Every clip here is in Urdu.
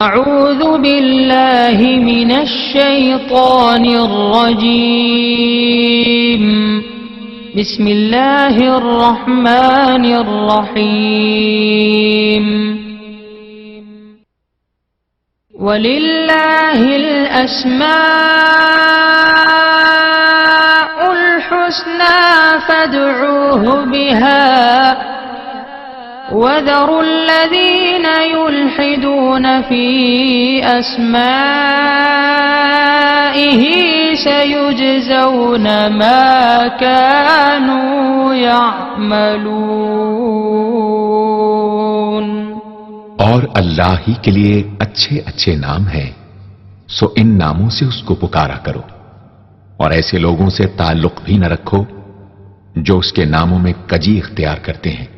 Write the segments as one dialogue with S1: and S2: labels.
S1: أعوذ بالله من الشيطان الرجيم. بسم الله الرحمن الرحيم. ولله الأسماء الحسنى فادعوه بها وذروا الذين يلحدون في أسمائه سيجزون ما كانوا يعملون.
S2: اور اللہ ہی کے لیے اچھے اچھے نام ہیں، سو ان ناموں سے اس کو پکارا کرو، اور ایسے لوگوں سے تعلق بھی نہ رکھو جو اس کے ناموں میں کجی اختیار کرتے ہیں،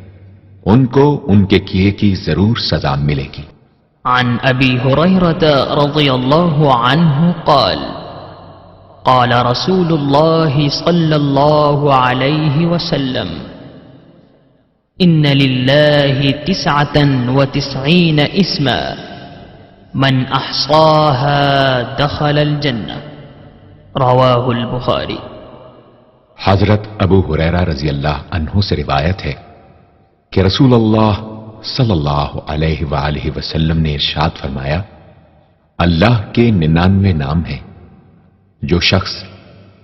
S2: ان کو ان کے کیے کی ضرور سزا ملے گی.
S1: عن ابی ہریرہ رضی اللہ عنہ قال قال رسول اللہ صلی اللہ علیہ وسلم ان للہ 99 اسما من احصاها دخل الجنہ. رواہ البخاری.
S2: حضرت ابو ہریرہ رضی اللہ عنہ سے روایت ہے کہ رسول اللہ صلی اللہ علیہ وآلہ وسلم نے ارشاد فرمایا، اللہ کے 99 نام ہیں، جو شخص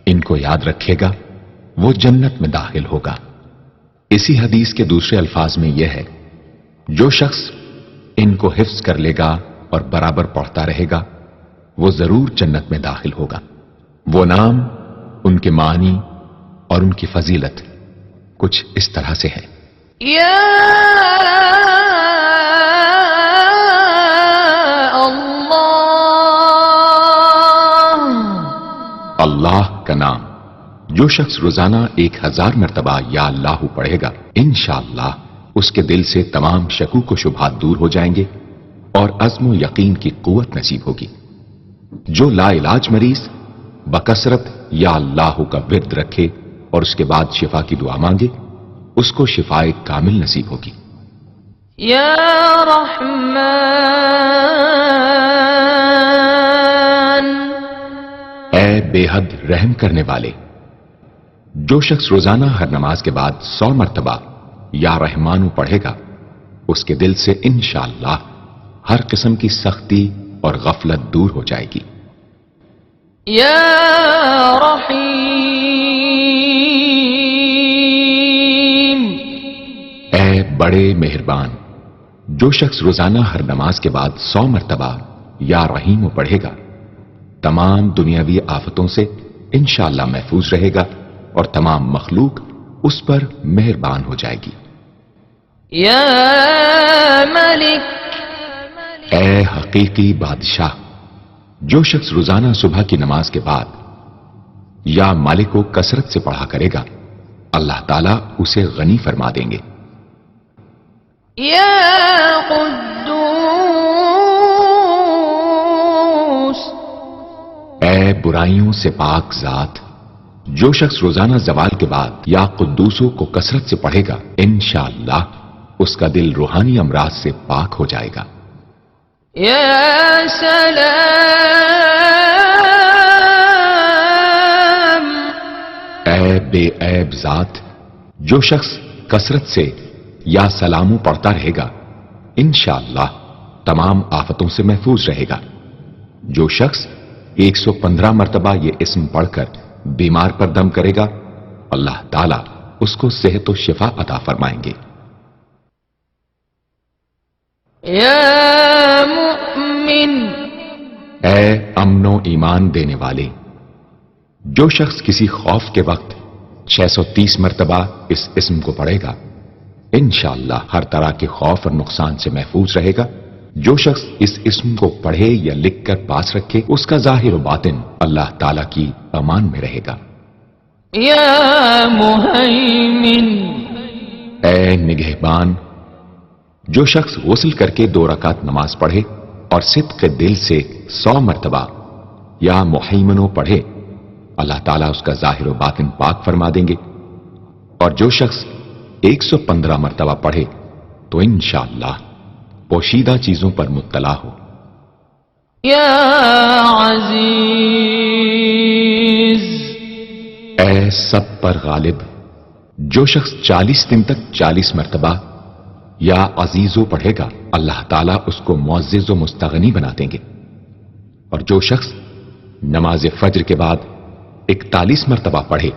S2: ان کو یاد رکھے گا وہ جنت میں داخل ہوگا. اسی حدیث کے دوسرے الفاظ میں یہ ہے، جو شخص ان کو حفظ کر لے گا اور برابر پڑھتا رہے گا وہ ضرور جنت میں داخل ہوگا. وہ نام، ان کے معنی اور ان کی فضیلت کچھ اس طرح سے ہے.
S1: یا اللہ.
S2: اللہ کا نام جو شخص روزانہ 1000 مرتبہ یا اللہ پڑھے گا، انشاءاللہ اس کے دل سے تمام شکوک و شبہات دور ہو جائیں گے اور عزم و یقین کی قوت نصیب ہوگی. جو لا علاج مریض بکثرت یا اللہ کا ورد رکھے اور اس کے بعد شفا کی دعا مانگے، اس کو شفائے کامل نصیب ہوگی.
S1: یا رحمان.
S2: اے بے حد رحم کرنے والے، جو شخص روزانہ ہر نماز کے بعد 100 مرتبہ یا رحمانو پڑھے گا، اس کے دل سے انشاءاللہ ہر قسم کی سختی اور غفلت دور ہو جائے گی.
S1: یا رحیم.
S2: اے بڑے مہربان، جو شخص روزانہ ہر نماز کے بعد 100 مرتبہ یا رحیم پڑھے گا، تمام دنیاوی آفتوں سے انشاءاللہ محفوظ رہے گا اور تمام مخلوق اس پر مہربان ہو جائے گی.
S1: یا ملک.
S2: اے حقیقی بادشاہ، جو شخص روزانہ صبح کی نماز کے بعد یا مالک کو کثرت سے پڑھا کرے گا، اللہ تعالیٰ اسے غنی فرما دیں گے.
S1: یا قدوس.
S2: اے برائیوں سے پاک ذات، جو شخص روزانہ زوال کے بعد یا قدوسوں کو کثرت سے پڑھے گا، انشاءاللہ اس کا دل روحانی امراض سے پاک ہو جائے گا.
S1: یا سلام.
S2: اے بے عیب ذات، جو شخص کثرت سے یا سلامو پڑھتا رہے گا، انشاءاللہ تمام آفتوں سے محفوظ رہے گا. جو شخص 115 مرتبہ یہ اسم پڑھ کر بیمار پر دم کرے گا، اللہ تعالیٰ اس کو صحت و شفا عطا فرمائیں گے.
S1: یا مؤمن.
S2: اے امن و ایمان دینے والے، جو شخص کسی خوف کے وقت 630 مرتبہ اس اسم کو پڑھے گا، انشاءاللہ ہر طرح کے خوف اور نقصان سے محفوظ رہے گا. جو شخص اس اسم کو پڑھے یا لکھ کر پاس رکھے، اس کا ظاہر و باطن اللہ تعالیٰ کی امان میں رہے گا.
S1: یا مہیمن.
S2: اے نگہبان، جو شخص غسل کر کے 2 رکعت نماز پڑھے اور صدق دل سے 100 مرتبہ یا محیمنو پڑھے، اللہ تعالیٰ اس کا ظاہر و باطن پاک فرما دیں گے. اور جو شخص 115 مرتبہ پڑھے تو انشاءاللہ پوشیدہ چیزوں پر مطلع ہو
S1: يا عزيز
S2: اے سب پر غالب، جو شخص 40 دن تک 40 مرتبہ یا عزیزو پڑھے گا اللہ تعالیٰ اس کو معزز و مستغنی بنا دیں گے، اور جو شخص نماز فجر کے بعد 41 مرتبہ پڑھے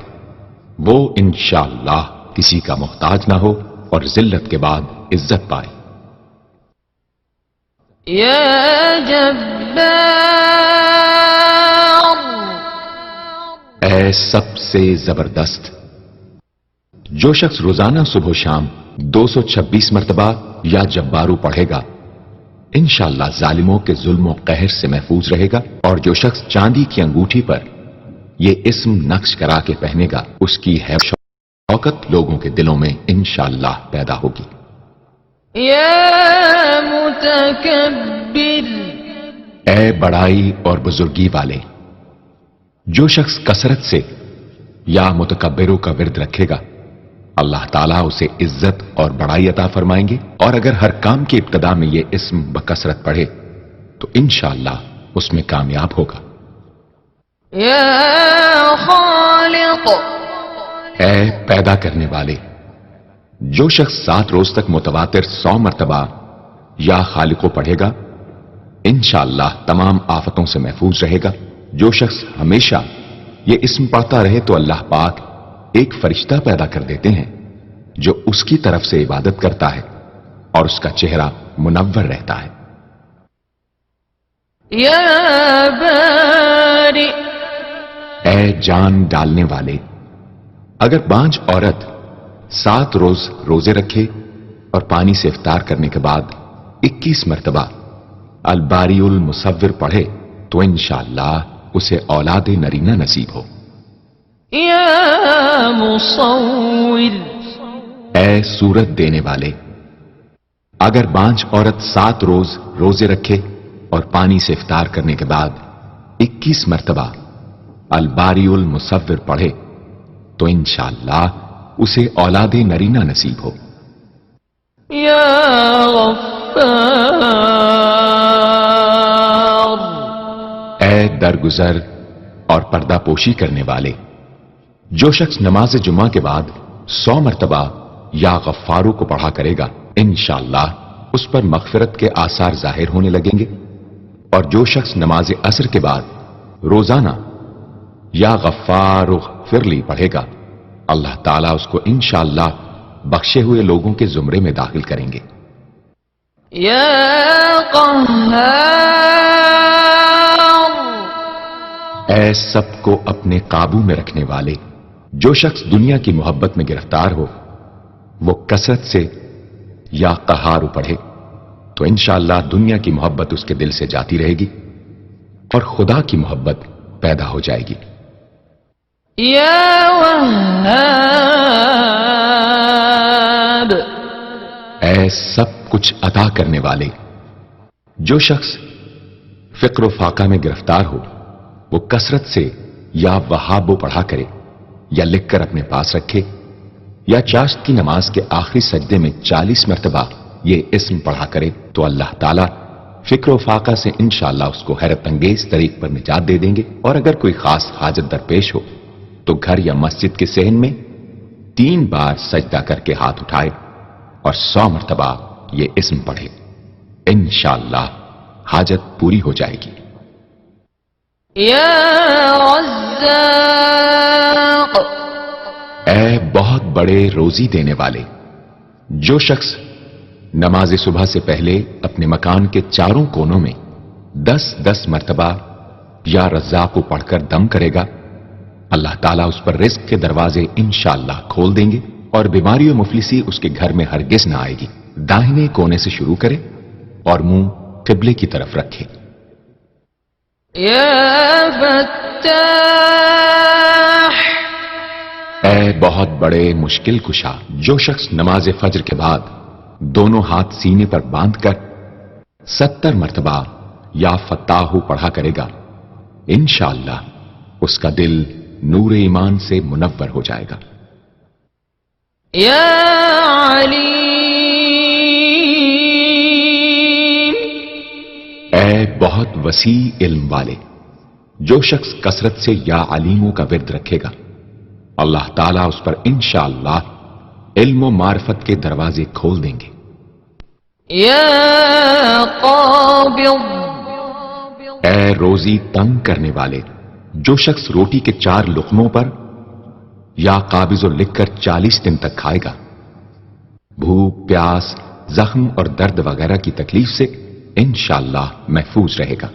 S2: وہ انشاءاللہ کسی کا محتاج نہ ہو اور ذلت کے بعد عزت پائے۔
S1: يا جبار
S2: اے سب سے زبردست، جو شخص روزانہ صبح و شام 226 مرتبہ یا جبارو پڑھے گا انشاءاللہ ظالموں کے ظلم و قہر سے محفوظ رہے گا، اور جو شخص چاندی کی انگوٹھی پر یہ اسم نقش کرا کے پہنے گا اس کی حیب شوکت لوگوں کے دلوں میں انشاءاللہ پیدا ہوگی۔
S1: يا متكبر
S2: اے بڑائی اور بزرگی والے، جو شخص کثرت سے یا متکبروں کا ورد رکھے گا اللہ تعالیٰ اسے عزت اور بڑائی عطا فرمائیں گے، اور اگر ہر کام کی ابتدا میں یہ اسم بکثرت پڑھے تو انشاءاللہ اس میں کامیاب ہوگا۔
S1: يا خالق
S2: اے پیدا کرنے والے، جو شخص 7 روز تک متواتر 100 مرتبہ یا خالقو پڑھے گا انشاءاللہ تمام آفتوں سے محفوظ رہے گا۔ جو شخص ہمیشہ یہ اسم پڑھتا رہے تو اللہ پاک ایک فرشتہ پیدا کر دیتے ہیں جو اس کی طرف سے عبادت کرتا ہے اور اس کا چہرہ منور رہتا ہے۔
S1: يا بارئ
S2: اے جان ڈالنے والے، اگر بانجھ عورت 7 روز روزے رکھے اور پانی سے افطار کرنے کے بعد 21 مرتبہ الباری المصور پڑھے تو انشاءاللہ اسے اولاد نرینہ نصیب ہو۔
S1: يا مصور
S2: اے صورت دینے والے، اگر بانجھ عورت 7 روز روزے رکھے اور پانی سے افطار کرنے کے بعد 21 مرتبہ الباری المصور پڑھے تو انشاءاللہ اسے اولاد نرینہ نصیب ہو۔
S1: يا غفار
S2: اے درگزر اور پردہ پوشی کرنے والے، جو شخص نماز جمعہ کے بعد 100 مرتبہ یا غفارو کو پڑھا کرے گا انشاءاللہ اس پر مغفرت کے آثار ظاہر ہونے لگیں گے، اور جو شخص نماز عصر کے بعد روزانہ یا غفار اغفر لی پڑھے گا اللہ تعالیٰ اس کو انشاءاللہ بخشے ہوئے لوگوں کے زمرے میں داخل کریں گے۔
S1: يا قهار
S2: اے سب کو اپنے قابو میں رکھنے والے، جو شخص دنیا کی محبت میں گرفتار ہو وہ کثرت سے یا قہار پڑھے تو انشاءاللہ دنیا کی محبت اس کے دل سے جاتی رہے گی اور خدا کی محبت پیدا ہو جائے گی۔
S1: يا وهاب
S2: اے سب کچھ عطا کرنے والے، جو شخص فقر و فاقہ میں گرفتار ہو وہ کثرت سے یا وہاب پڑھا کرے یا لکھ کر اپنے پاس رکھے یا چاشت کی نماز کے آخری سجدے میں 40 مرتبہ یہ اسم پڑھا کرے تو اللہ تعالیٰ فکر و فاقہ سے انشاءاللہ اس کو حیرت انگیز طریق پر نجات دے دیں گے، اور اگر کوئی خاص حاجت درپیش ہو تو گھر یا مسجد کے صحن میں 3 بار سجدہ کر کے ہاتھ اٹھائے اور 100 مرتبہ یہ اسم پڑھے، انشاءاللہ حاجت پوری ہو جائے گی۔
S1: يا رزاق
S2: اے بہت بڑے روزی دینے والے، جو شخص نماز صبح سے پہلے اپنے مکان کے چاروں کونوں میں 10-10 مرتبہ یا رزاق کو پڑھ کر دم کرے گا اللہ تعالیٰ اس پر رزق کے دروازے انشاءاللہ کھول دیں گے اور بیماری و مفلسی اس کے گھر میں ہرگز نہ آئے گی۔ داہنے کونے سے شروع کرے اور منہ قبلے کی طرف رکھے۔
S1: يا فتاح
S2: اے بہت بڑے مشکل کشا، جو شخص نماز فجر کے بعد دونوں ہاتھ سینے پر باندھ کر 70 مرتبہ یا فتاحو پڑھا کرے گا انشاءاللہ اس کا دل نور ایمان سے منور ہو جائے گا۔
S1: يا عليم
S2: اے اے بہت وسیع علم والے، جو شخص کثرت سے یا علیموں کا ورد رکھے گا، اللہ تعالیٰ اس پر انشاءاللہ علم و معرفت کے دروازے کھول دیں گے۔
S1: يا قابض
S2: اے روزی تنگ کرنے والے، جو شخص روٹی کے 4 لقموں پر یا قابض و لکھ کر 40 دن تک کھائے گا، بھوک، پیاس، زخم اور درد وغیرہ کی تکلیف سے انشاءاللہ محفوظ رہے گا۔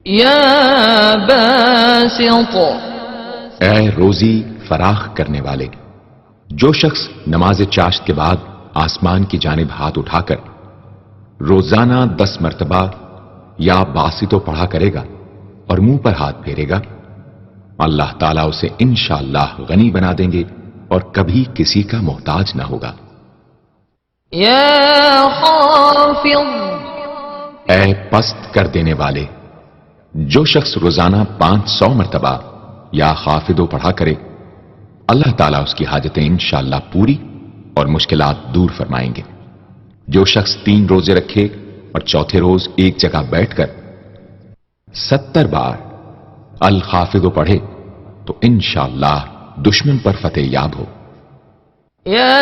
S1: يا باسط
S2: اے روزی فراخ کرنے والے، جو شخص نماز چاشت کے بعد آسمان کی جانب ہاتھ اٹھا کر روزانہ 10 مرتبہ یا باسطو پڑھا کرے گا اور منہ پر ہاتھ پھیرے گا، اللہ تعالیٰ اسے انشاءاللہ غنی بنا دیں گے اور کبھی کسی کا محتاج نہ ہوگا۔
S1: يا خافض
S2: اے پست کر دینے والے، جو شخص روزانہ 500 مرتبہ یا خافضو پڑھا کرے، اللہ تعالیٰ اس کی حاجتیں انشاءاللہ پوری اور مشکلات دور فرمائیں گے۔ جو شخص 3 روزے رکھے اور چوتھے روز ایک جگہ بیٹھ کر 70 بار الخافضو پڑھے تو انشاءاللہ دشمن پر فتح یاب ہو۔
S1: يا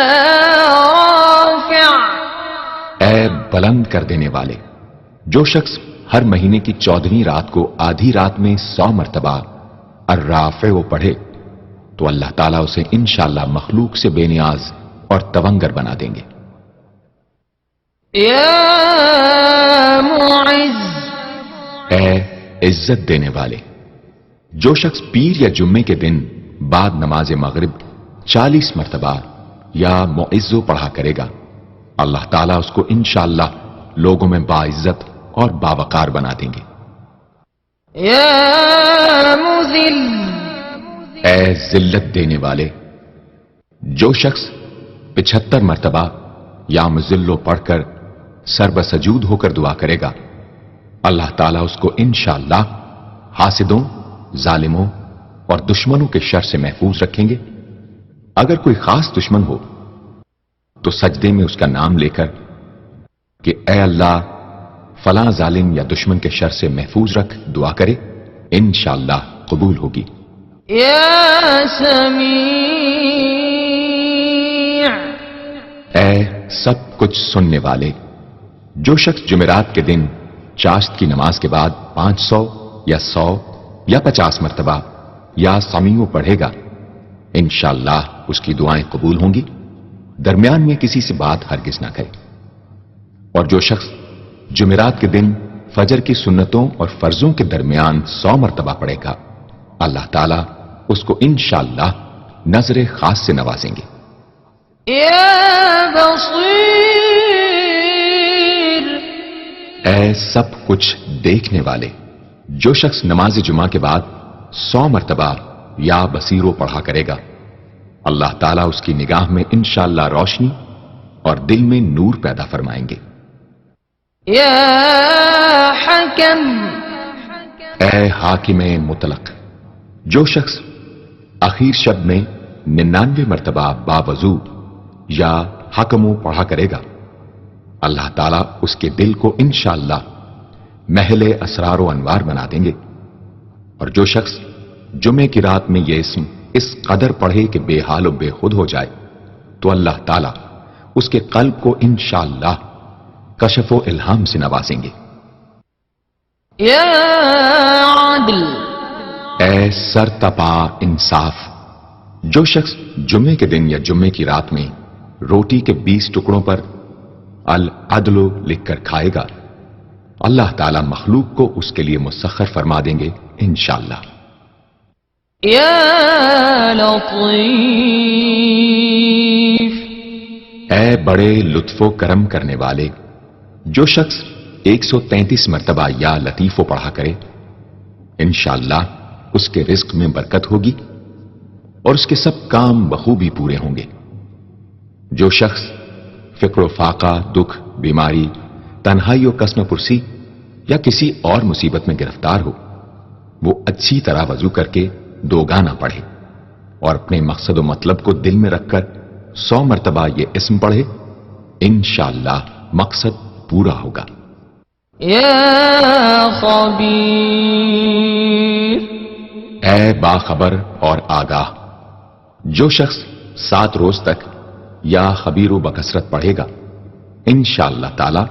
S1: رافع
S2: اے بلند کر دینے والے، جو شخص ہر مہینے کی 14ویں رات کو آدھی رات میں 100 مرتبہ الرافع پڑھے تو اللہ تعالیٰ اسے انشاءاللہ مخلوق سے بے نیاز اور تونگر بنا دیں گے۔
S1: يا معز
S2: اے عزت دینے والے، جو شخص پیر یا جمعے کے دن بعد نماز مغرب 40 مرتبہ یا معزو پڑھا کرے گا، اللہ تعالیٰ اس کو انشاءاللہ لوگوں میں باعزت اور باوقار بنا دیں گے۔
S1: يا مذل
S2: اے ذلت دینے والے، جو شخص 75 مرتبہ یا مذلو پڑھ کر سر بسجود ہو کر دعا کرے گا، اللہ تعالیٰ اس کو انشاءاللہ حاسدوں، ظالموں اور دشمنوں کے شر سے محفوظ رکھیں گے۔ اگر کوئی خاص دشمن ہو تو سجدے میں اس کا نام لے کر کہ اے اللہ فلاں ظالم یا دشمن کے شر سے محفوظ رکھ دعا کرے، انشاءاللہ قبول ہوگی۔
S1: يا سميع
S2: اے سب کچھ سننے والے، جو شخص جمعرات کے دن چاشت کی نماز کے بعد 500 یا 100 یا 50 مرتبہ یا سمیع پڑھے گا، انشاءاللہ اس کی دعائیں قبول ہوں گی، درمیان میں کسی سے بات ہرگز نہ کرے۔ اور جو شخص جمعرات کے دن فجر کی سنتوں اور فرضوں کے درمیان 100 مرتبہ پڑھے گا، اللہ تعالیٰ اس کو انشاءاللہ نظر خاص سے نوازیں گے۔
S1: يا بصير
S2: اے سب کچھ دیکھنے والے، جو شخص نماز جمعہ کے بعد 100 مرتبہ یا بصیرو پڑھا کرے گا، اللہ تعالیٰ اس کی نگاہ میں انشاءاللہ روشنی اور دل میں نور پیدا فرمائیں گے۔
S1: يا حكم
S2: اے حاکم مطلق، جو شخص آخر شب میں 99 مرتبہ باوضو یا حکمو پڑھا کرے گا، اللہ تعالیٰ اس کے دل کو انشاءاللہ محل اسرار و انوار بنا دیں گے۔ اور جو شخص جمعے کی رات میں یہ اسم اس قدر پڑھے کہ بے حال و بے خود ہو جائے تو اللہ تعالیٰ اس کے قلب کو انشاءاللہ کشف و الہام سے نوازیں گے۔
S1: يا عدل
S2: اے سر تپا انصاف، جو شخص جمعے کے دن یا جمعے کی رات میں روٹی کے 20 ٹکڑوں پر العدل لکھ کر کھائے گا، اللہ تعالیٰ مخلوق کو اس کے لیے مسخر فرما دیں گے انشاءاللہ۔
S1: يا لطيف
S2: اے بڑے لطف و کرم کرنے والے، جو شخص 133 مرتبہ یا لطیفو پڑھا کرے، انشاءاللہ اس کے رزق میں برکت ہوگی اور اس کے سب کام بخوبی پورے ہوں گے۔ جو شخص فقر و فاقہ، دکھ، بیماری، تنہائی و قسم پرسی یا کسی اور مصیبت میں گرفتار ہو، وہ اچھی طرح وضو کر کے 2 گانا پڑھے اور اپنے مقصد و مطلب کو دل میں رکھ کر 100 مرتبہ یہ اسم پڑھے، انشاءاللہ مقصد پورا ہوگا۔
S1: يا خبير
S2: اے باخبر اور آگاہ، جو شخص 7 روز تک یا خبیر و بکثرت پڑھے گا، انشاءاللہ تعالی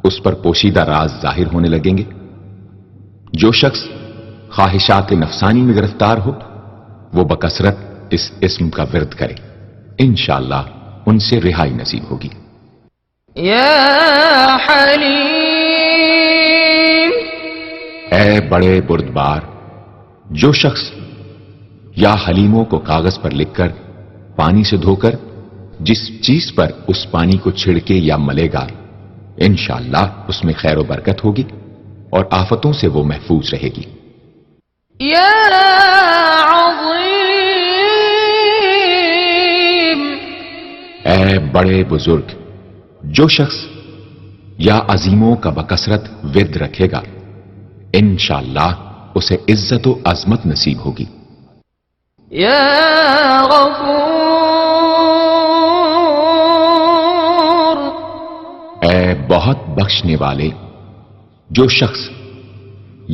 S2: اس پر پوشیدہ راز ظاہر ہونے لگیں گے۔ جو شخص خواہشات نفسانی میں گرفتار ہو، وہ بکثرت اس اسم کا ورد کرے، انشاءاللہ ان سے رہائی نصیب ہوگی۔
S1: يا حليم
S2: اے بڑے بردبار، جو شخص یا حلیموں کو کاغذ پر لکھ کر پانی سے دھو کر جس چیز پر اس پانی کو چھڑکے یا ملے گا، انشاءاللہ اس میں خیر و برکت ہوگی اور آفتوں سے وہ محفوظ رہے گی۔
S1: يا عظيم
S2: اے بڑے بزرگ، جو شخص یا عظیموں کا بکثرت ورد رکھے گا، انشاءاللہ اسے عزت و عظمت نصیب ہوگی۔
S1: يا غفور
S2: اے بہت بخشنے والے، جو شخص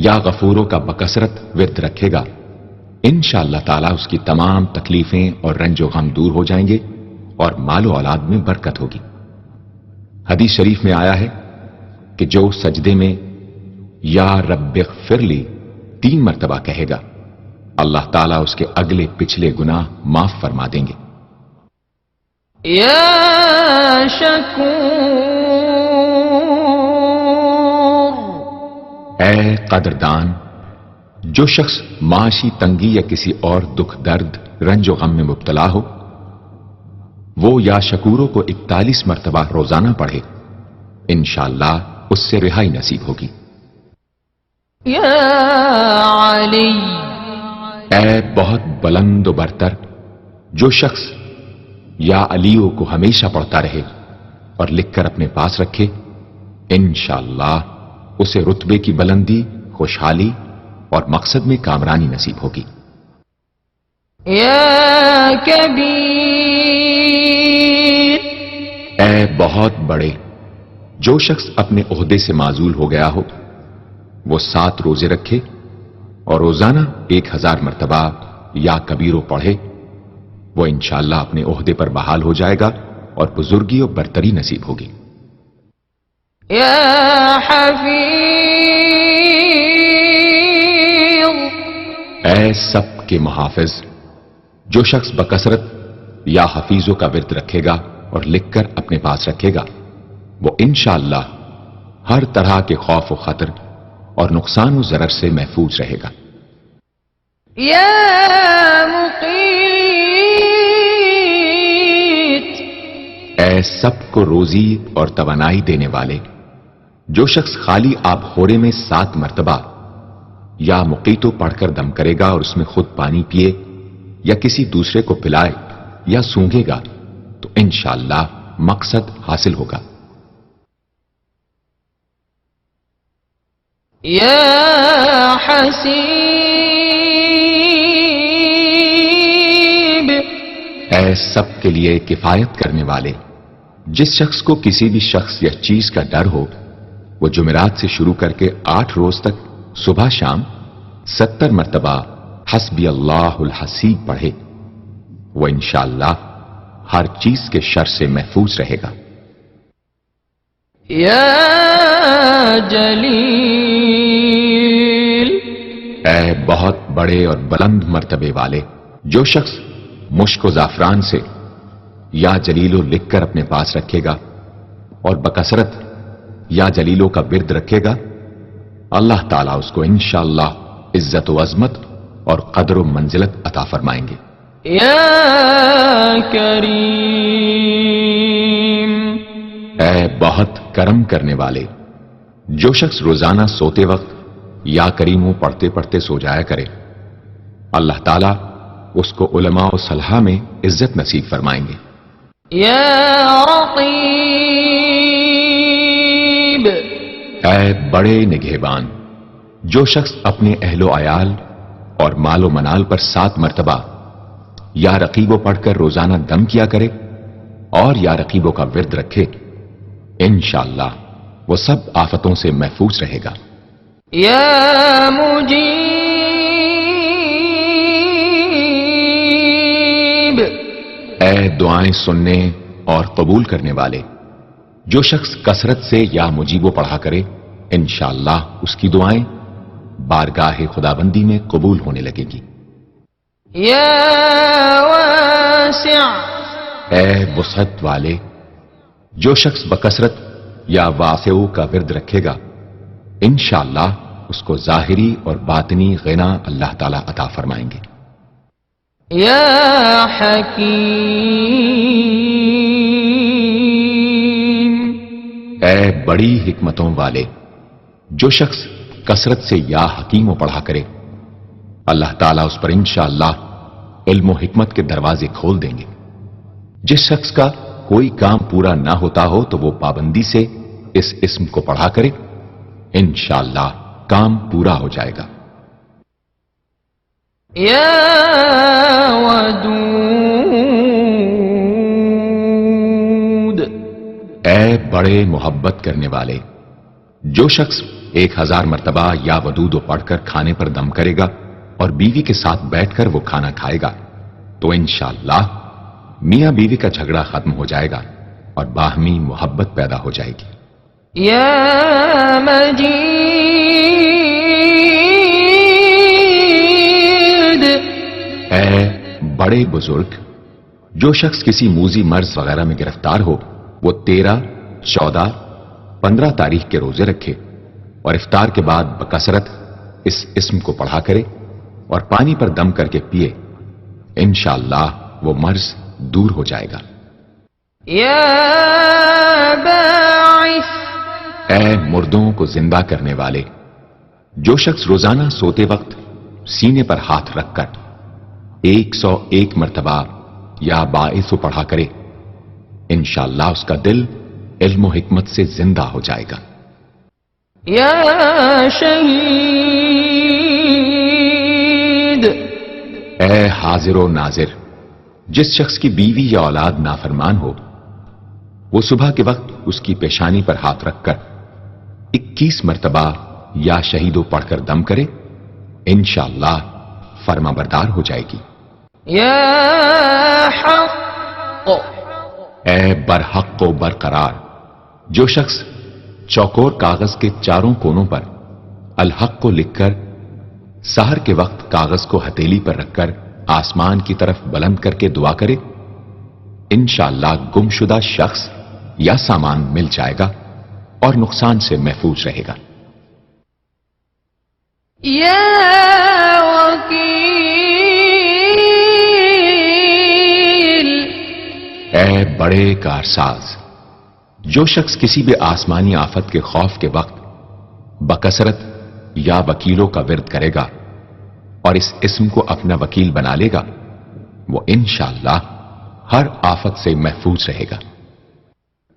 S2: یا غفوروں کا بکثرت ورد رکھے گا، انشاءاللہ تعالی اس کی تمام تکلیفیں اور رنج و غم دور ہو جائیں گے اور مال و اولاد میں برکت ہوگی۔ حدیث شریف میں آیا ہے کہ جو سجدے میں یا رب اغفر لی 3 مرتبہ کہے گا، اللہ تعالیٰ اس کے اگلے پچھلے گناہ معاف فرما دیں گے۔
S1: يا شكور
S2: اے قدردان، جو شخص معاشی تنگی یا کسی اور دکھ درد رنج و غم میں مبتلا ہو، وہ یا شکوروں کو 41 مرتبہ روزانہ پڑھے، انشاءاللہ اس سے رہائی نصیب ہوگی۔
S1: يا علي
S2: اے بہت بلند و برتر، جو شخص یا علیو کو ہمیشہ پڑھتا رہے اور لکھ کر اپنے پاس رکھے، انشاءاللہ اسے رتبے کی بلندی، خوشحالی اور مقصد میں کامرانی نصیب ہوگی۔
S1: يا كبير
S2: اے بہت بڑے، جو شخص اپنے عہدے سے معزول ہو گیا ہو، وہ 7 روزے رکھے اور روزانہ 1000 مرتبہ یا کبیرو پڑھے، وہ انشاءاللہ اپنے عہدے پر بحال ہو جائے گا اور بزرگی اور برتری نصیب ہوگی۔
S1: يا حفيظ
S2: اے سب کے محافظ، جو شخص بکثرت یا حفیظوں کا ورد رکھے گا اور لکھ کر اپنے پاس رکھے گا، وہ انشاءاللہ ہر طرح کے خوف و خطر اور نقصان و ضرر سے محفوظ رہے گا۔
S1: يا مقيت
S2: اے سب کو روزی اور توانائی دینے والے، جو شخص خالی آب خورے میں 7 مرتبہ یا مقیتو پڑھ کر دم کرے گا اور اس میں خود پانی پیے یا کسی دوسرے کو پلائے یا سونگھے گا، تو انشاءاللہ مقصد حاصل ہوگا۔
S1: يا حسيب
S2: اے سب کے لیے کفایت کرنے والے، جس شخص کو کسی بھی شخص یا چیز کا ڈر ہو، وہ جمعرات سے شروع کر کے 8 روز تک صبح شام 70 مرتبہ حسبی اللہ الحسیب پڑھے، وہ انشاءاللہ ہر چیز کے شر سے محفوظ رہے گا۔
S1: يا جلیل
S2: اے بہت بڑے اور بلند مرتبے والے، جو شخص مشک و زعفران سے یا جلیلو لکھ کر اپنے پاس رکھے گا اور بکثرت یا جلیلوں کا ورد رکھے گا، اللہ تعالیٰ اس کو انشاءاللہ عزت و عظمت اور قدر و منزلت عطا فرمائیں گے۔
S1: يا کریم
S2: اے بہت کرم کرنے والے، جو شخص روزانہ سوتے وقت یا کریموں پڑھتے پڑھتے سو جایا کرے، اللہ تعالیٰ اس کو علماء و صلحاء میں عزت نصیب فرمائیں گے۔
S1: يا رقیب
S2: اے بڑے نگہبان، جو شخص اپنے اہل و عیال اور مال و منال پر 7 مرتبہ یا رقیبوں پڑھ کر روزانہ دم کیا کرے اور یا رقیبوں کا ورد رکھے، انشاءاللہ وہ سب آفتوں سے محفوظ رہے گا۔
S1: يا مجيب
S2: اے دعائیں سننے اور قبول کرنے والے، جو شخص کثرت سے یا مجیبو پڑھا کرے انشاءاللہ اس کی دعائیں بارگاہ خدابندی میں قبول ہونے لگے گی۔
S1: يا واسع
S2: اے وسعت والے، جو شخص بکثرت یا واسعو کا ورد رکھے گا انشاءاللہ اس کو ظاہری اور باطنی غنا اللہ تعالی عطا فرمائیں گے۔
S1: يا حكيم
S2: اے بڑی حکمتوں والے، جو شخص کثرت سے یا حکیم و پڑھا کرے اللہ تعالیٰ اس پر انشاءاللہ علم و حکمت کے دروازے کھول دیں گے۔ جس شخص کا کوئی کام پورا نہ ہوتا ہو تو وہ پابندی سے اس اسم کو پڑھا کرے انشاءاللہ کام پورا ہو جائے گا۔
S1: يا ودود
S2: اے بڑے محبت کرنے والے، جو شخص 1000 مرتبہ یا ودود پڑھ کر کھانے پر دم کرے گا اور بیوی کے ساتھ بیٹھ کر وہ کھانا کھائے گا تو انشاءاللہ میاں بیوی کا جھگڑا ختم ہو جائے گا اور باہمی محبت پیدا ہو جائے گی۔
S1: يا مجيد
S2: اے بڑے بزرگ، جو شخص کسی موذی مرض وغیرہ میں گرفتار ہو وہ 13، 14، 15 تاریخ کے روزے رکھے اور افطار کے بعد بکثرت اس اسم کو پڑھا کرے اور پانی پر دم کر کے پیے انشاءاللہ وہ مرض دور ہو جائے گا۔
S1: يا باعث
S2: اے مردوں کو زندہ کرنے والے، جو شخص روزانہ سوتے وقت سینے پر ہاتھ رکھ کر 101 مرتبہ یا باعث پڑھا کرے انشاءاللہ اس کا دل علم و حکمت سے زندہ ہو جائے گا۔
S1: يا شهيد
S2: اے حاضر و ناظر، جس شخص کی بیوی یا اولاد نافرمان ہو وہ صبح کے وقت اس کی پیشانی پر ہاتھ رکھ کر 21 مرتبہ یا شہیدو پڑھ کر دم کرے انشاءاللہ فرما بردار ہو جائے گی۔
S1: يا حق
S2: اے برحق و برقرار، جو شخص چوکور کاغذ کے چاروں کونوں پر الحق کو لکھ کر سحر کے وقت کاغذ کو ہتھیلی پر رکھ کر آسمان کی طرف بلند کر کے دعا کرے انشاءاللہ گمشدہ شخص یا سامان مل جائے گا اور نقصان سے محفوظ رہے گا۔
S1: يا وكيل
S2: اے بڑے کارساز، جو شخص کسی بھی آسمانی آفت کے خوف کے وقت بکثرت یا وکیلوں کا ورد کرے گا اور اس اسم کو اپنا وکیل بنا لے گا وہ انشاءاللہ ہر آفت سے محفوظ رہے گا۔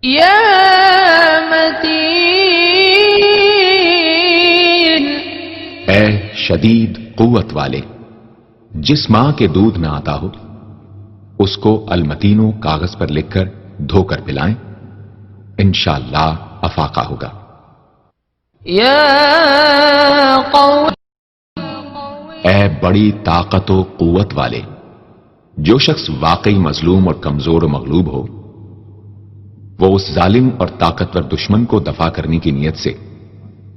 S1: يا متين
S2: اے شدید قوت والے، جس ماں کے دودھ نہ آتا ہو اس کو المتینو کاغذ پر لکھ کر دھو کر پلائیں انشاءاللہ افاقہ ہوگا۔
S1: يا قوم
S2: اے بڑی طاقت و قوت والے، جو شخص واقعی مظلوم اور کمزور و مغلوب ہو وہ اس ظالم اور طاقتور دشمن کو دفاع کرنے کی نیت سے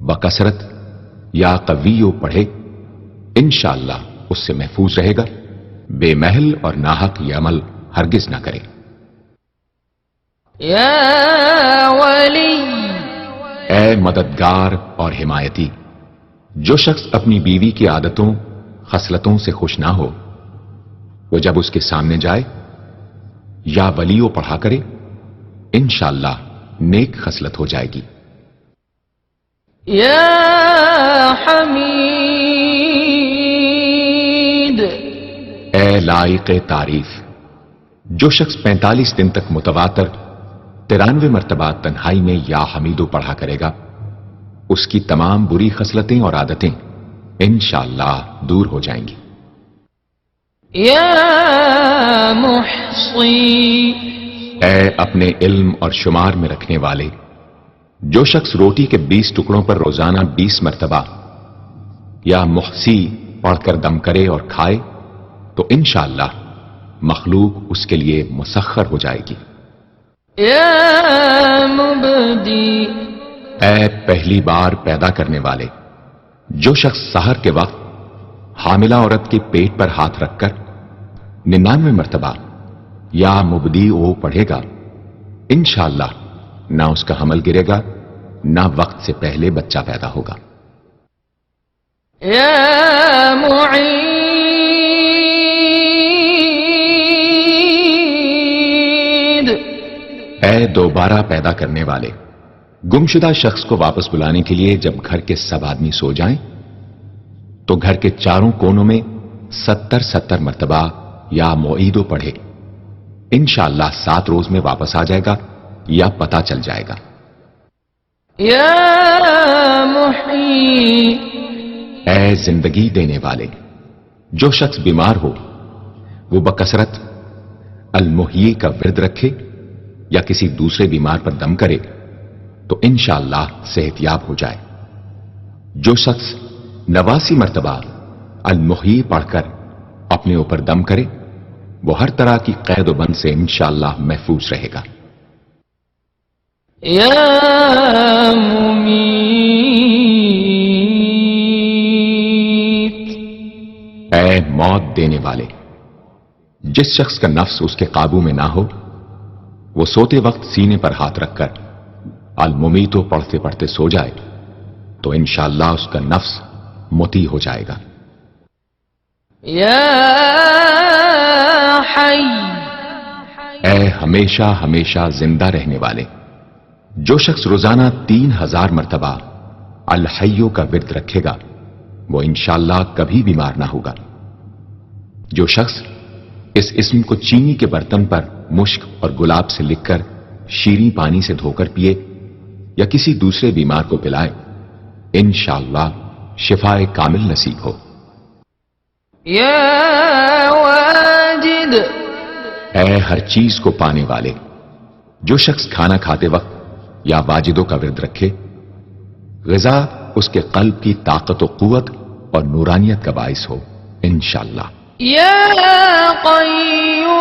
S2: بکثرت یا قویو پڑھے انشاءاللہ اس سے محفوظ رہے گا، بے محل اور ناحق یہ عمل ہرگز نہ کرے۔
S1: يا ولي
S2: اے مددگار اور حمایتی، جو شخص اپنی بیوی کی عادتوں خصلتوں سے خوش نہ ہو وہ جب اس کے سامنے جائے یا ولیو پڑھا کرے انشاءاللہ نیک خصلت ہو جائے گی۔
S1: يا حميد
S2: اے لائق تعریف، جو شخص 45 دن تک متواتر 93 مرتبہ تنہائی میں یا حمیدو پڑھا کرے گا اس کی تمام بری خصلتیں اور عادتیں انشاءاللہ دور ہو جائیں گی۔
S1: يا محصي
S2: اے اپنے علم اور شمار میں رکھنے والے، جو شخص روٹی کے 20 ٹکڑوں پر روزانہ 20 مرتبہ یا محسی پڑھ کر دم کرے اور کھائے تو انشاءاللہ مخلوق اس کے لیے مسخر ہو جائے گی۔
S1: یا مبدی،
S2: اے پہلی بار پیدا کرنے والے، جو شخص سحر کے وقت حاملہ عورت کے پیٹ پر ہاتھ رکھ کر 99 مرتبہ یا مبدی او پڑھے گا، انشاءاللہ نہ اس کا حمل گرے گا نہ وقت سے پہلے بچہ پیدا ہوگا۔
S1: یا معید،
S2: اے دوبارہ پیدا کرنے والے، گمشدہ شخص کو واپس بلانے کے لیے جب گھر کے سب آدمی سو جائیں تو گھر کے چاروں کونوں میں 70 مرتبہ یا معیدو پڑھے، انشاءاللہ 7 روز میں واپس آ جائے گا یا پتہ چل جائے گا۔
S1: یا محی،
S2: اے زندگی دینے والے، جو شخص بیمار ہو وہ بکثرت المحیی کا ورد رکھے یا کسی دوسرے بیمار پر دم کرے تو انشاءاللہ صحت یاب ہو جائے۔ جو شخص 89 مرتبہ المحیی پڑھ کر اپنے اوپر دم کرے وہ ہر طرح کی قید و بند سے انشاءاللہ محفوظ رہے گا۔
S1: یا ممیت،
S2: اے موت دینے والے، جس شخص کا نفس اس کے قابو میں نہ ہو وہ سوتے وقت سینے پر ہاتھ رکھ کر الممیتو پڑھتے پڑھتے سو جائے تو انشاءاللہ اس کا نفس مطیع ہو جائے گا۔
S1: یا حی،
S2: اے ہمیشہ ہمیشہ زندہ رہنے والے، جو شخص روزانہ 3000 مرتبہ الحیو کا ورد رکھے گا وہ انشاءاللہ کبھی بیمار نہ ہوگا۔ جو شخص اس اسم کو چینی کے برتن پر مشک اور گلاب سے لکھ کر شیریں پانی سے دھو کر پیے یا کسی دوسرے بیمار کو پلائے انشاءاللہ شفائے کامل نصیب ہو۔
S1: یا واجد،
S2: اے ہر چیز کو پانے والے، جو شخص کھانا کھاتے وقت یا واجدوں کا ورد رکھے غذا اس کے قلب کی طاقت و قوت اور نورانیت کا باعث ہو انشاءاللہ۔
S1: یا قیوم،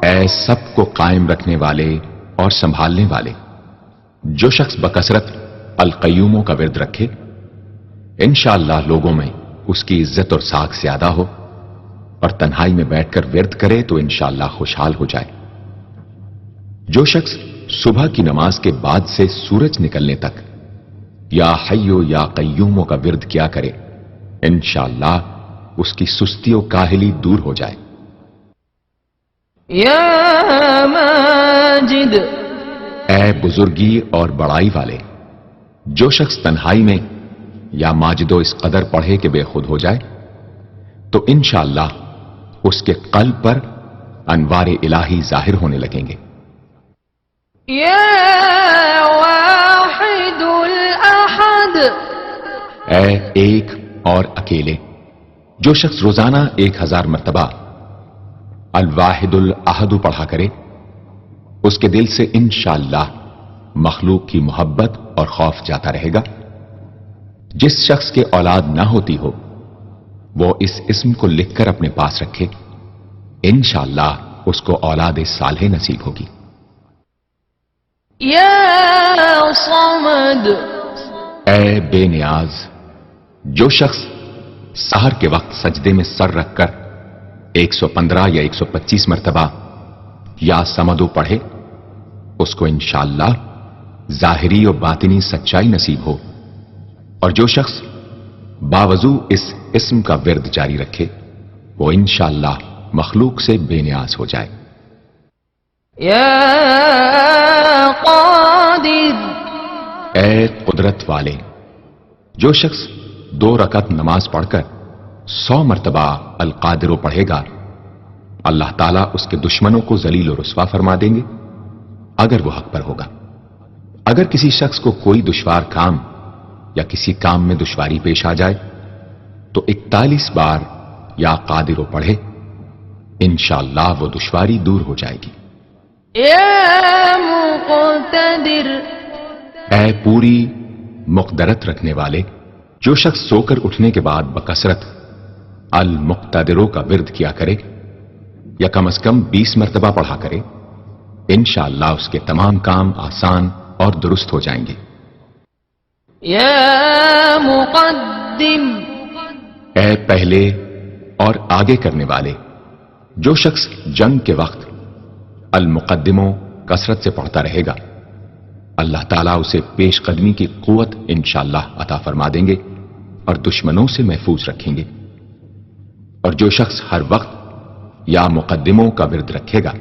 S2: اے سب کو قائم رکھنے والے اور سنبھالنے والے، جو شخص بکثرت القیوموں کا ورد رکھے انشاءاللہ لوگوں میں اس کی عزت اور ساکھ زیادہ ہو اور تنہائی میں بیٹھ کر ورد کرے تو انشاءاللہ خوشحال ہو جائے۔ جو شخص صبح کی نماز کے بعد سے سورج نکلنے تک یا حیو یا قیوموں کا ورد کیا کرے انشاءاللہ اس کی سستی و کاہلی دور ہو جائے۔
S1: یا ماجد،
S2: اے بزرگی اور بڑائی والے، جو شخص تنہائی میں یا ماجدو اس قدر پڑھے کہ بے خود ہو جائے تو انشاءاللہ اس کے قلب پر انوار الہی ظاہر ہونے لگیں گے۔
S1: یا واحد الاحد،
S2: اے ایک اور اکیلے، جو شخص روزانہ 1000 مرتبہ الواحد الاحد پڑھا کرے اس کے دل سے انشاءاللہ مخلوق کی محبت اور خوف جاتا رہے گا۔ جس شخص کے اولاد نہ ہوتی ہو وہ اس اسم کو لکھ کر اپنے پاس رکھے انشاءاللہ اس کو اولاد صالح نصیب ہوگی۔
S1: یا صمد،
S2: اے بے نیاز، جو شخص سحر کے وقت سجدے میں سر رکھ کر 115 یا 125 مرتبہ یا سمدو پڑھے اس کو انشاءاللہ ظاہری و باطنی سچائی نصیب ہو، اور جو شخص باوضو اس اسم کا ورد جاری رکھے وہ انشاءاللہ مخلوق سے بے نیاز ہو جائے۔
S1: یا قادر،
S2: اے قدرت والے، جو شخص 2 رکعت نماز پڑھ کر 100 مرتبہ القادر پڑھے گا اللہ تعالیٰ اس کے دشمنوں کو ذلیل و رسوا فرما دیں گے اگر وہ حق پر ہوگا۔ اگر کسی شخص کو کوئی دشوار کام یا کسی کام میں دشواری پیش آ جائے تو 41 بار یا قادر پڑھے انشاءاللہ وہ دشواری دور ہو جائے گی۔
S1: يا مقتدر
S2: اے پوری مقدرت رکھنے والے، جو شخص سو کر اٹھنے کے بعد بکثرت المقتدروں کا ورد کیا کرے یا کم از کم 20 مرتبہ پڑھا کرے، انشاءاللہ اس کے تمام کام آسان اور درست ہو جائیں گے۔
S1: يا مقدم
S2: اے پہلے اور آگے کرنے والے، جو شخص جنگ کے وقت المقدموں کثرت سے پڑھتا رہے گا، اللہ تعالیٰ اسے پیش قدمی کی قوت انشاءاللہ عطا فرما دیں گے اور دشمنوں سے محفوظ رکھیں گے۔ اور جو شخص ہر وقت یا مقدموں کا ورد رکھے گا،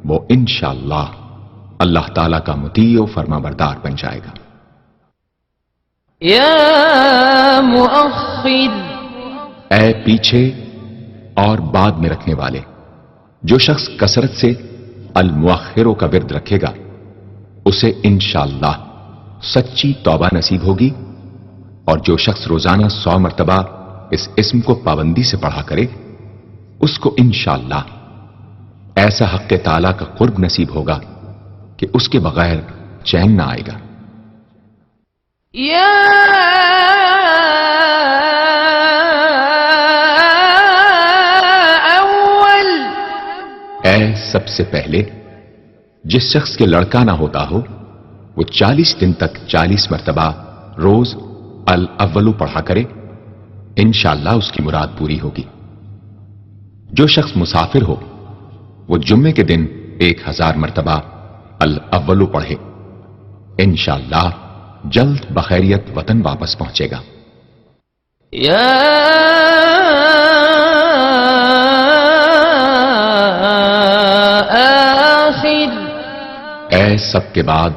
S2: وہ انشاءاللہ اللہ تعالیٰ کا مطیع و فرما بردار بن جائے گا۔
S1: يا مؤخر
S2: اے پیچھے اور بعد میں رکھنے والے، جو شخص کثرت سے المؤخروں کا ورد رکھے گا، اسے انشاءاللہ سچی توبہ نصیب ہوگی، اور جو شخص روزانہ 100 مرتبہ اس اسم کو پابندی سے پڑھا کرے، اس کو انشاءاللہ ایسا حق تعالیٰ کا قرب نصیب ہوگا کہ اس کے بغیر چین نہ آئے گا۔
S1: يا أول
S2: اے سب سے پہلے، جس شخص کے لڑکا نہ ہوتا ہو، وہ 40 دن تک 40 مرتبہ روز الاولو پڑھا کرے، انشاءاللہ اس کی مراد پوری ہوگی۔ جو شخص مسافر ہو، وہ جمعے کے دن 1000 مرتبہ الاولو پڑھے، انشاءاللہ جلد بخیریت وطن واپس پہنچے گا۔
S1: يا آخر
S2: اے سب کے بعد،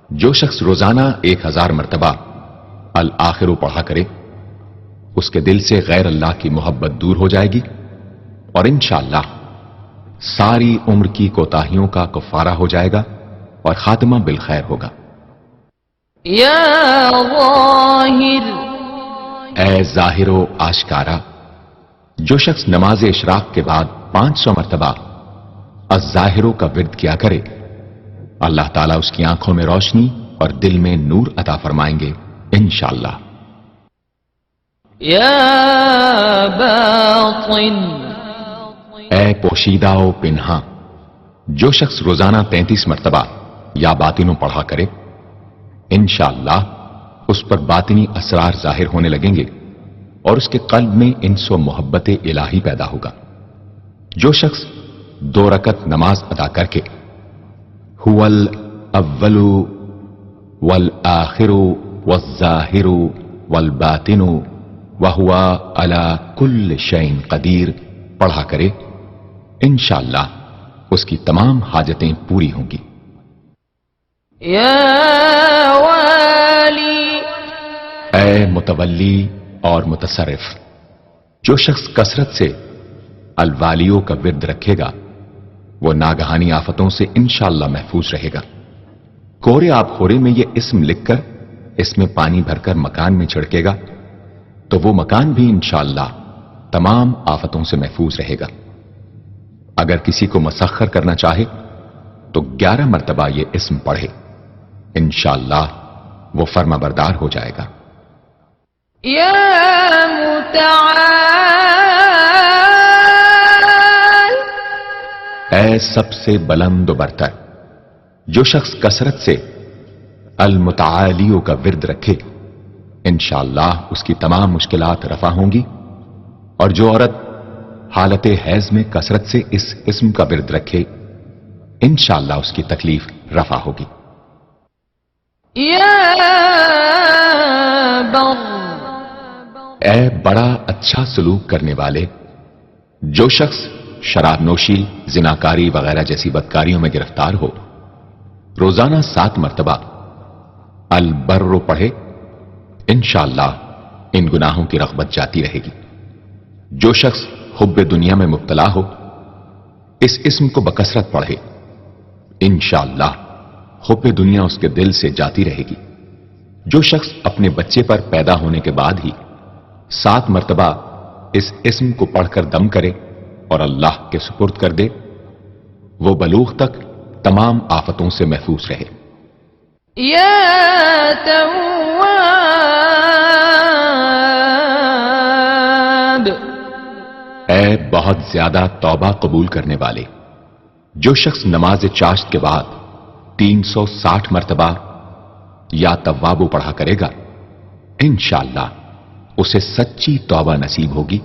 S2: جو شخص روزانہ 1000 مرتبہ الآخرو پڑھا کرے، اس کے دل سے غیر اللہ کی محبت دور ہو جائے گی، اور انشاءاللہ ساری عمر کی کوتاہیوں کا کفارہ ہو جائے گا اور خاتمہ بالخیر ہوگا۔
S1: يا ظاہر
S2: اے ظاہر و آشکارا، جو شخص نماز اشراق کے بعد 500 مرتبہ الظاہروں کا ورد کیا کرے، اللہ تعالیٰ اس کی آنکھوں میں روشنی اور دل میں نور عطا فرمائیں گے انشاءاللہ۔
S1: يا باطن
S2: اے پوشیدہ و پنہاں، جو شخص روزانہ 33 مرتبہ یا باطنوں پڑھا کرے، انشاءاللہ اس پر باطنی اسرار ظاہر ہونے لگیں گے اور اس کے قلب میں انس و محبت الہی پیدا ہوگا۔ جو شخص 2 رکعت نماز ادا کر کے هو الاول والآخر والظاہر والباطن وهو على كل شيء قدیر پڑھا کرے، انشاءاللہ اس کی تمام حاجتیں پوری ہوں گی۔
S1: يا والی
S2: اے متولی اور متصرف، جو شخص کثرت سے الوالیوں کا ورد رکھے گا، وہ ناگہانی آفتوں سے انشاءاللہ محفوظ رہے گا۔ کورے آب خورے میں یہ اسم لکھ کر اس میں پانی بھر کر مکان میں چھڑکے گا تو وہ مکان بھی انشاءاللہ تمام آفتوں سے محفوظ رہے گا۔ اگر کسی کو مسخر کرنا چاہے تو 11 مرتبہ یہ اسم پڑھے، انشاءاللہ وہ فرما بردار ہو جائے گا۔
S1: يا متعال
S2: اے سب سے بلند و برتر، جو شخص کثرت سے المتعالیوں کا ورد رکھے، انشاءاللہ اس کی تمام مشکلات رفع ہوں گی، اور جو عورت حالت حیض میں کثرت سے اس اسم کا ورد رکھے، انشاءاللہ اس کی تکلیف رفع ہوگی۔
S1: يا بر
S2: اے بڑا اچھا سلوک کرنے والے، جو شخص شراب نوشی، زناکاری وغیرہ جیسی بدکاریوں میں گرفتار ہو، روزانہ 7 مرتبہ البر پڑھے، انشاءاللہ ان گناہوں کی رغبت جاتی رہے گی۔ جو شخص حب دنیا میں مبتلا ہو، اس اسم کو بکثرت پڑھے، انشاءاللہ حب دنیا اس کے دل سے جاتی رہے گی۔ جو شخص اپنے بچے پر پیدا ہونے کے بعد ہی 7 مرتبہ اس اسم کو پڑھ کر دم کرے اور اللہ کے سپرد کر دے، وہ بلوغ تک تمام آفتوں سے محفوظ رہے۔
S1: یا تواب،
S2: اے بہت زیادہ توبہ قبول کرنے والے، جو شخص نماز چاشت کے بعد 360 مرتبہ یا توابو پڑھا کرے گا، انشاءاللہ اسے سچی توبہ نصیب ہوگی،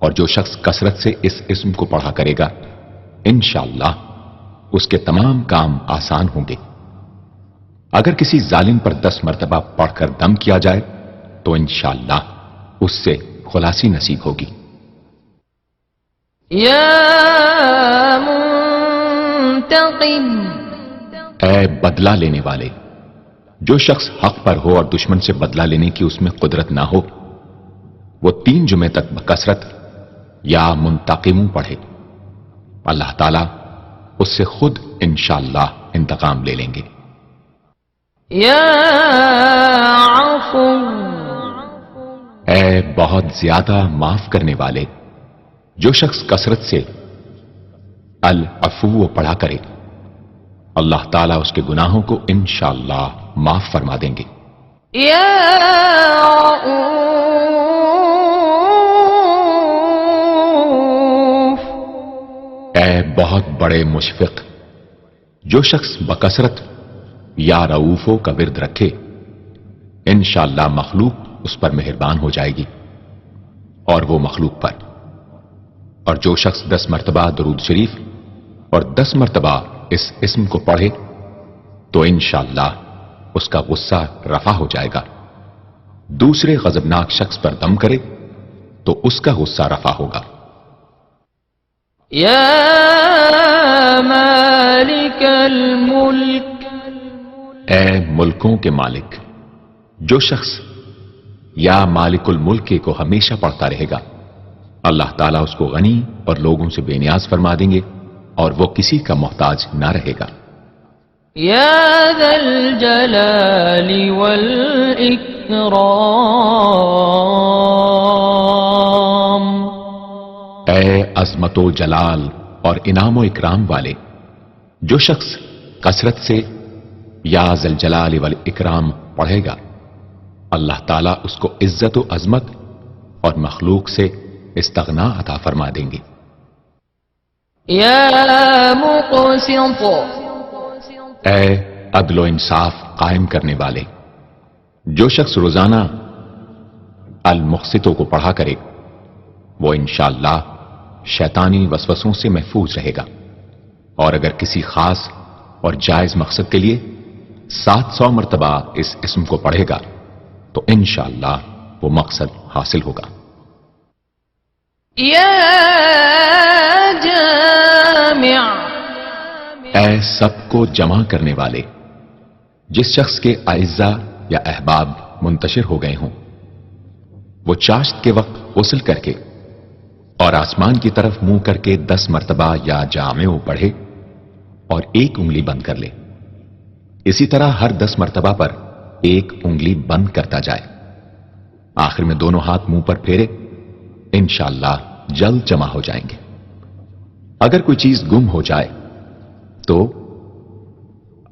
S2: اور جو شخص کثرت سے اس اسم کو پڑھا کرے گا، انشاءاللہ اس کے تمام کام آسان ہوں گے۔ اگر کسی ظالم پر 10 مرتبہ پڑھ کر دم کیا جائے تو انشاءاللہ اس سے خلاصی نصیب ہوگی۔
S1: یا منتقم،
S2: اے بدلہ لینے والے، جو شخص حق پر ہو اور دشمن سے بدلہ لینے کی اس میں قدرت نہ ہو، وہ 3 جمعے تک بکثرت یا منتقموں پڑھے، اللہ تعالیٰ اس سے خود انشاءاللہ انتقام لے لیں گے۔
S1: یا عفو،
S2: اے بہت زیادہ معاف کرنے والے، جو شخص کثرت سے العفو پڑھا کرے، اللہ تعالیٰ اس کے گناہوں کو انشاءاللہ معاف فرما دیں گے۔
S1: یا رؤوف،
S2: اے بہت بڑے مشفق، جو شخص بکثرت یا رؤوفوں کا ورد رکھے، انشاءاللہ مخلوق اس پر مہربان ہو جائے گی، اور وہ مخلوق پر۔ اور جو شخص 10 مرتبہ درود شریف اور 10 مرتبہ اس اسم کو پڑھے تو انشاءاللہ اس کا غصہ رفع ہو جائے گا۔ دوسرے غضبناک شخص پر دم کرے تو اس کا غصہ رفع ہوگا۔
S1: یا مالک الملک،
S2: اے ملکوں کے مالک، جو شخص یا مالک الملک کو ہمیشہ پڑھتا رہے گا، اللہ تعالیٰ اس کو غنی اور لوگوں سے بے نیاز فرما دیں گے، اور وہ کسی کا محتاج نہ رہے گا۔
S1: یا ذا الجلال والاکرام،
S2: اے عظمت و جلال اور انعام و اکرام والے، جو شخص کثرت سے یا ذا الجلال والاکرام پڑھے گا، اللہ تعالیٰ اس کو عزت و عظمت اور مخلوق سے استغنا عطا فرما دیں گے۔
S1: یا مقسط،
S2: اے عدل و انصاف قائم کرنے والے، جو شخص روزانہ المقسطوں کو پڑھا کرے، وہ انشاءاللہ شیطانی وسوسوں سے محفوظ رہے گا، اور اگر کسی خاص اور جائز مقصد کے لیے 700 مرتبہ اس اسم کو پڑھے گا تو انشاءاللہ وہ مقصد حاصل ہوگا۔
S1: یا جامع،
S2: اے سب کو جمع کرنے والے، جس شخص کے اعزا یا احباب منتشر ہو گئے ہوں، وہ چاشت کے وقت غسل کر کے اور آسمان کی طرف منہ کر کے 10 مرتبہ یا جامع پڑھے اور 1 انگلی بند کر لے۔ اسی طرح ہر 10 مرتبہ پر 1 انگلی بند کرتا جائے، آخر میں دونوں ہاتھ منہ پر پھیرے، انشاءاللہ جلد جمع ہو جائیں گے۔ اگر کوئی چیز گم ہو جائے تو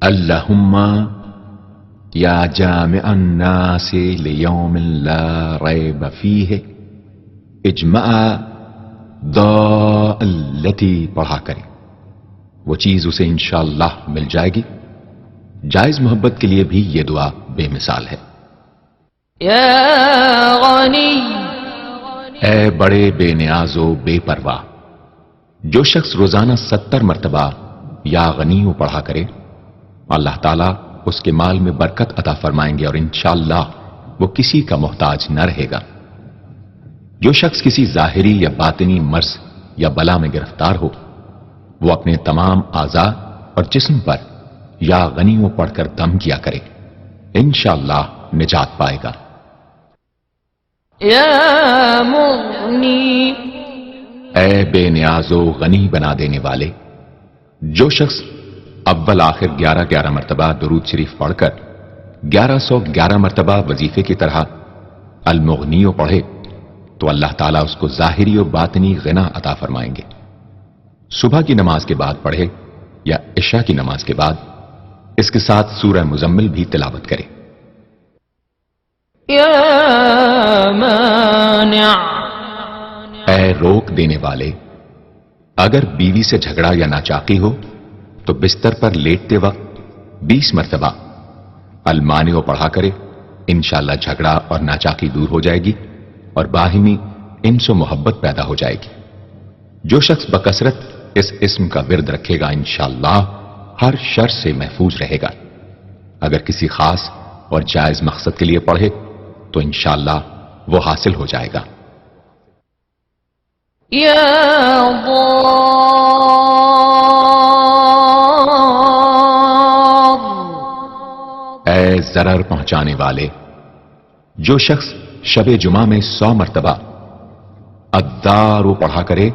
S2: اللہم یا جامع الناس لیوم لا ریب فیہ اجمع التی پڑھا کرے، وہ چیز اسے انشاءاللہ مل جائے گی۔ جائز محبت کے لیے بھی یہ دعا بے مثال ہے۔
S1: یا غنی،
S2: اے بڑے بے نیاز و بے پرواہ، جو شخص روزانہ 70 مرتبہ یا غنیوں پڑھا کرے، اللہ تعالیٰ اس کے مال میں برکت عطا فرمائیں گے، اور انشاءاللہ وہ کسی کا محتاج نہ رہے گا۔ جو شخص کسی ظاہری یا باطنی مرض یا بلا میں گرفتار ہو، وہ اپنے تمام اعضاء اور جسم پر یا غنیوں پڑھ کر دم کیا کرے، انشاءاللہ نجات پائے گا۔
S1: یا مغنی،
S2: اے بے نیاز و غنی بنا دینے والے، جو شخص اول آخر 11 مرتبہ درود شریف پڑھ کر 1111 مرتبہ وظیفے کی طرح المغنی پڑھے تو اللہ تعالیٰ اس کو ظاہری و باطنی غنا عطا فرمائیں گے۔ صبح کی نماز کے بعد پڑھے یا عشاء کی نماز کے بعد اس کے ساتھ سورہ مزمل بھی تلاوت کرے۔
S1: یا مانع،
S2: اے روک دینے والے، اگر بیوی سے جھگڑا یا ناچاقی ہو تو بستر پر لیٹتے وقت 20 مرتبہ المانع پڑھا کرے، انشاءاللہ جھگڑا اور ناچاقی دور ہو جائے گی اور باہمی انس و محبت پیدا ہو جائے گی۔ جو شخص بکثرت اس اسم کا ورد رکھے گا انشاءاللہ ہر شر سے محفوظ رہے گا۔ اگر کسی خاص اور جائز مقصد کے لیے پڑھے تو انشاءاللہ وہ حاصل ہو جائے گا۔
S1: یا ضار،
S2: اے ضرر پہنچانے والے، جو شخص شب جمعہ میں 100 مرتبہ الدار پڑھا کرے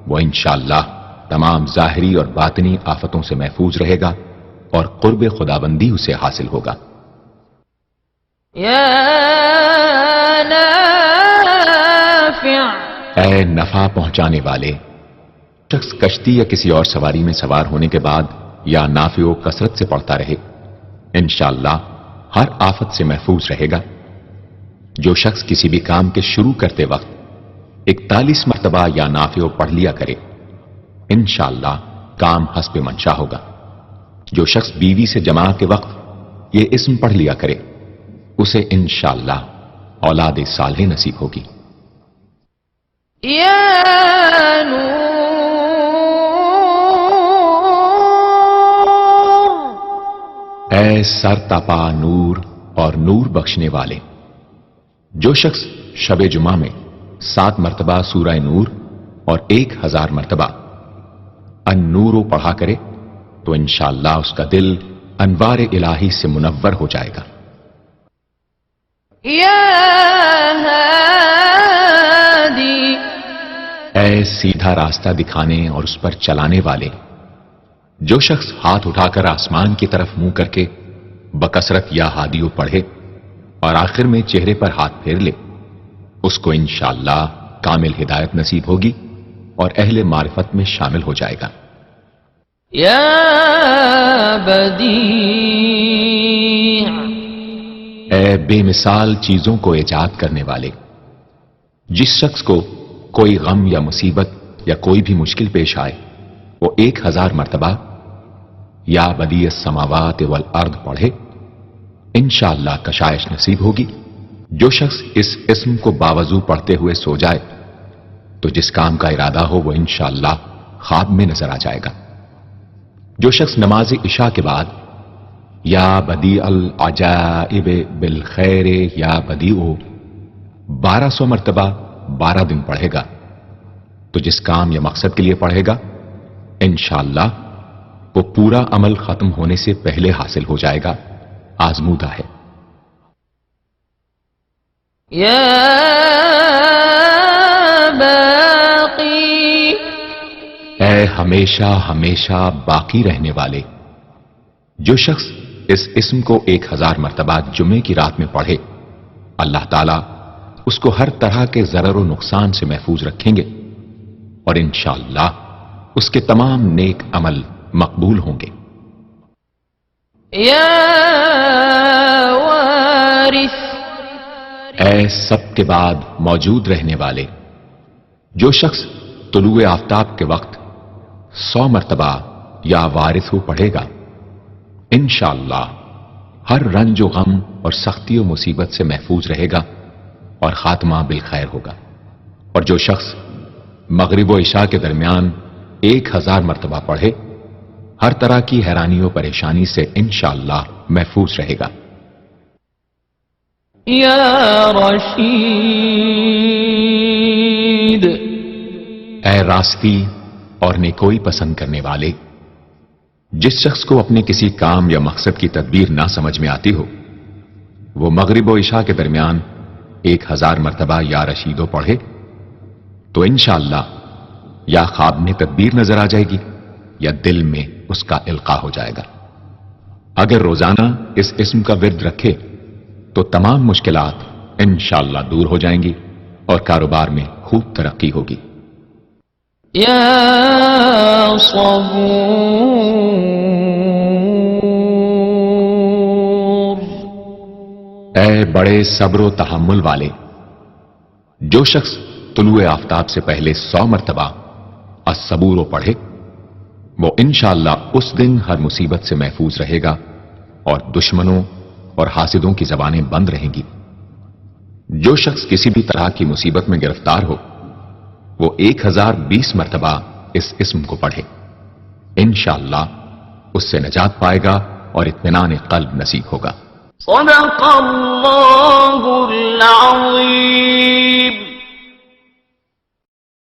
S2: وہ انشاءاللہ تمام ظاہری اور باطنی آفتوں سے محفوظ رہے گا اور قرب خداوندی اسے حاصل ہوگا۔
S1: یا نافع،
S2: اے نفع پہنچانے والے، شخص کشتی یا کسی اور سواری میں سوار ہونے کے بعد یا نافع و کثرت سے پڑھتا رہے انشاءاللہ ہر آفت سے محفوظ رہے گا۔ جو شخص کسی بھی کام کے شروع کرتے وقت 41 مرتبہ یا نافع پڑھ لیا کرے انشاءاللہ کام حسب منشا ہوگا۔ جو شخص بیوی سے جماع کے وقت یہ اسم پڑھ لیا کرے اسے انشاءاللہ اولاد صالح نصیب ہوگی۔
S1: یا نور،
S2: اے سر تپا نور اور نور بخشنے والے، جو شخص شب جمعہ میں 7 مرتبہ سورہ نور اور 1000 مرتبہ النور پڑھا کرے تو انشاءاللہ اس کا دل انوار الہی سے منور ہو جائے گا۔
S1: یا ہادی،
S2: اے سیدھا راستہ دکھانے اور اس پر چلانے والے، جو شخص ہاتھ اٹھا کر آسمان کی طرف منہ کر کے بکثرت یا ہادیو پڑھے اور آخر میں چہرے پر ہاتھ پھیر لے اس کو انشاءاللہ کامل ہدایت نصیب ہوگی اور اہل معرفت میں شامل ہو جائے گا۔
S1: یا بدیع،
S2: اے بے مثال چیزوں کو ایجاد کرنے والے، جس شخص کو کوئی غم یا مصیبت یا کوئی بھی مشکل پیش آئے وہ 1000 مرتبہ یا بدیع السماوات والارض پڑھے انشاءاللہ کشائش نصیب ہوگی۔ جو شخص اس اسم کو باوضو پڑھتے ہوئے سو جائے تو جس کام کا ارادہ ہو وہ انشاءاللہ خواب میں نظر آ جائے گا۔ جو شخص نماز عشاء کے بعد یا بدیع العجائب بالخیر یا بدیع 1200 مرتبہ 12 دن پڑھے گا تو جس کام یا مقصد کے لیے پڑھے گا انشاءاللہ وہ پورا عمل ختم ہونے سے پہلے حاصل ہو جائے گا، آزمودہ ہے۔
S1: یا باقی،
S2: اے ہمیشہ ہمیشہ باقی رہنے والے، جو شخص اس اسم کو 1000 مرتبہ جمعے کی رات میں پڑھے اللہ تعالیٰ اس کو ہر طرح کے ضرر و نقصان سے محفوظ رکھیں گے اور انشاءاللہ اس کے تمام نیک عمل مقبول ہوں گے۔
S1: یا وارث،
S2: اے سب کے بعد موجود رہنے والے، جو شخص طلوع آفتاب کے وقت 100 مرتبہ یا وارث پڑھے گا انشاءاللہ ہر رنج و غم اور سختی و مصیبت سے محفوظ رہے گا اور خاتمہ بالخیر ہوگا۔ اور جو شخص مغرب و عشاء کے درمیان 1000 مرتبہ پڑھے ہر طرح کی حیرانی و پریشانی سے انشاءاللہ محفوظ رہے گا۔
S1: یا رشید،
S2: اے راستی اور نیکوئی پسند کرنے والے، جس شخص کو اپنے کسی کام یا مقصد کی تدبیر نہ سمجھ میں آتی ہو وہ مغرب و عشاء کے درمیان 1000 مرتبہ یا رشیدو پڑھے تو انشاءاللہ یا خواب میں تدبیر نظر آ جائے گی یا دل میں اس کا القاء ہو جائے گا۔ اگر روزانہ اس اسم کا ورد رکھے تو تمام مشکلات انشاءاللہ دور ہو جائیں گی اور کاروبار میں خوب ترقی ہوگی۔
S1: يا صبور
S2: اے بڑے صبر و تحمل والے، جو شخص طلوع آفتاب سے پہلے 100 مرتبہ الصبور پڑھے وہ انشاءاللہ اس دن ہر مصیبت سے محفوظ رہے گا اور دشمنوں اور حاسدوں کی زبانیں بند رہیں گی۔ جو شخص کسی بھی طرح کی مصیبت میں گرفتار ہو وہ 1020 مرتبہ اس اسم کو پڑھے، انشاءاللہ اس سے نجات پائے گا اور اطمینان قلب نصیب ہوگا۔
S1: صدق اللہ العظیم۔